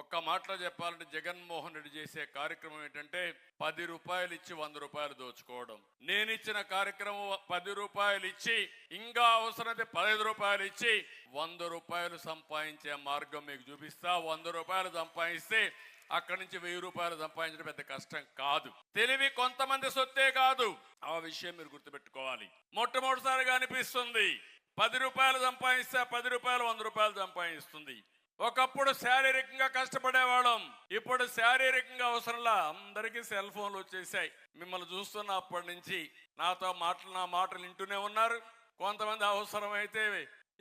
ఒక్క మాటలో చెప్పాలంటే జగన్మోహన్ రెడ్డి చేసే కార్యక్రమం ఏంటంటే 10 రూపాయలు ఇచ్చి 100 రూపాయలు దోచుకోవడం. నేను ఇచ్చిన కార్యక్రమం 10 రూపాయలు ఇచ్చి ఇంకా అవసరమైతే 15 రూపాయలు ఇచ్చి 100 రూపాయలు సంపాదించే మార్గం మీకు చూపిస్తా. 100 రూపాయలు సంపాదిస్తే అక్కడి నుంచి 1000 రూపాయలు సంపాదించడం పెద్ద కష్టం కాదు. తెలివి కొంతమంది సొత్తే కాదు, ఆ విషయం మీరు గుర్తుపెట్టుకోవాలి. మొట్టమొదటిసారిగా అనిపిస్తుంది 10 రూపాయలు సంపాదిస్తే 10 రూపాయలు 100 రూపాయలు సంపాదిస్తుంది. ఒకప్పుడు శారీరకంగా కష్టపడేవాళ్ళం, ఇప్పుడు శారీరకంగా అవసరంలా అందరికీ సెల్ ఫోన్లు వచ్చేసాయి. మిమ్మల్ని చూస్తున్న అప్పటి నుంచి నాతో నా మాటలు వింటూనే ఉన్నారు. కొంతమంది అవసరమైతే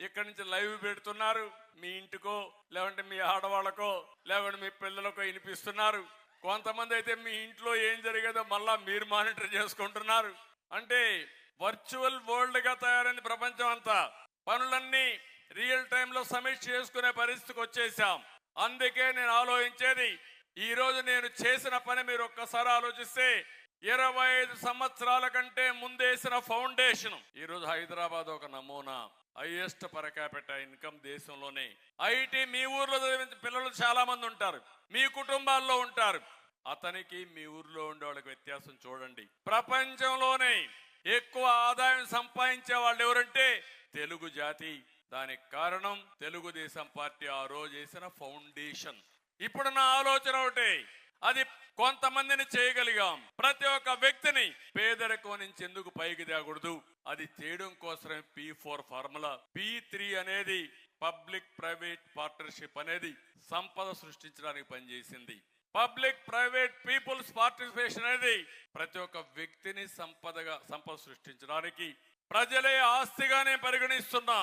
ఇక్కడి నుంచి లైవ్ పెడుతున్నారు, మీ ఇంటికో లేదంటే మీ ఆడవాళ్ళకో లేదంటే మీ పిల్లలకో వినిపిస్తున్నారు. కొంతమంది అయితే మీ ఇంట్లో ఏం జరిగేదో మళ్ళా మీరు మానిటర్ చేసుకుంటున్నారు. అంటే వర్చువల్ వరల్డ్ గా తయారైంది ప్రపంచం అంతా. పనులన్నీ రియల్ టైంలో సమీక్ష చేసుకునే పరిస్థితికి వచ్చేసాం. అందుకే నేను ఆలోచించేది, ఈ రోజు నేను చేసిన పని మీరు ఒక్కసారి ఆలోచిస్తే 25 సంవత్సరాల కంటే ముందేసిన ఫౌండేషన్ ఈ రోజు హైదరాబాద్ ఒక నమూనా. హైయెస్ట్ పర్ క్యాపిటల్ ఇన్కమ్ దేశంలోనే. ఐటీ మీ ఊర్లో పిల్లలు చాలా మంది ఉంటారు, మీ కుటుంబాల్లో ఉంటారు. అతనికి మీ ఊర్లో ఉండే వాళ్ళకి వ్యత్యాసం చూడండి. ప్రపంచంలోనే ఎక్కువ ఆదాయం సంపాదించే వాళ్ళు ఎవరంటే తెలుగు జాతి. దానికి కారణం తెలుగుదేశం పార్టీ ఆ రోజు చేసిన ఫౌండేషన్. ఇప్పుడు నా ఆలోచన ఒకటే, అది కొంతమందిని చేయగలిగాం. ప్రతి ఒక్క వ్యక్తిని పేదరికం నుంచి ఎందుకు పైకి తేకూడదు, అది చేయడం కోసమే P4 ఫార్ములా. P3 అనేది పబ్లిక్ ప్రైవేట్ పార్ట్నర్షిప్ అనేది సంపద సృష్టించడానికి పనిచేసింది. పబ్లిక్ ప్రైవేట్ పీపుల్స్ పార్టిసిపేషన్ అనేది ప్రతి ఒక్క వ్యక్తిని సంపద సృష్టించడానికి ప్రజలే ఆస్తిగానే పరిగణిస్తున్నా.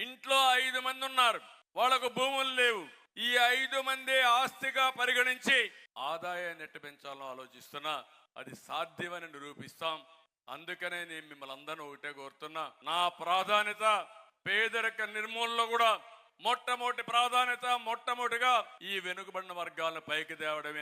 ఇంట్లో 5 మంది ఉన్నారు, వాళ్ళకు భూములు లేవు. ఈ 5 మంది ఆస్తిగా పరిగణించి ఆదాయాన్ని ఎట్టు పెంచాలో ఆలోచిస్తున్నా. అది సాధ్యమని నిరూపిస్తాం. అందుకనే నేను మిమ్మల్ని అందరూ ఒకటే కోరుతున్నా, నా ప్రాధాన్యత పేదరిక నిర్మూలనలో కూడా మొట్టమొదటిగా ఈ వెనుకబడిన వర్గాలను పైకి తేవడమే.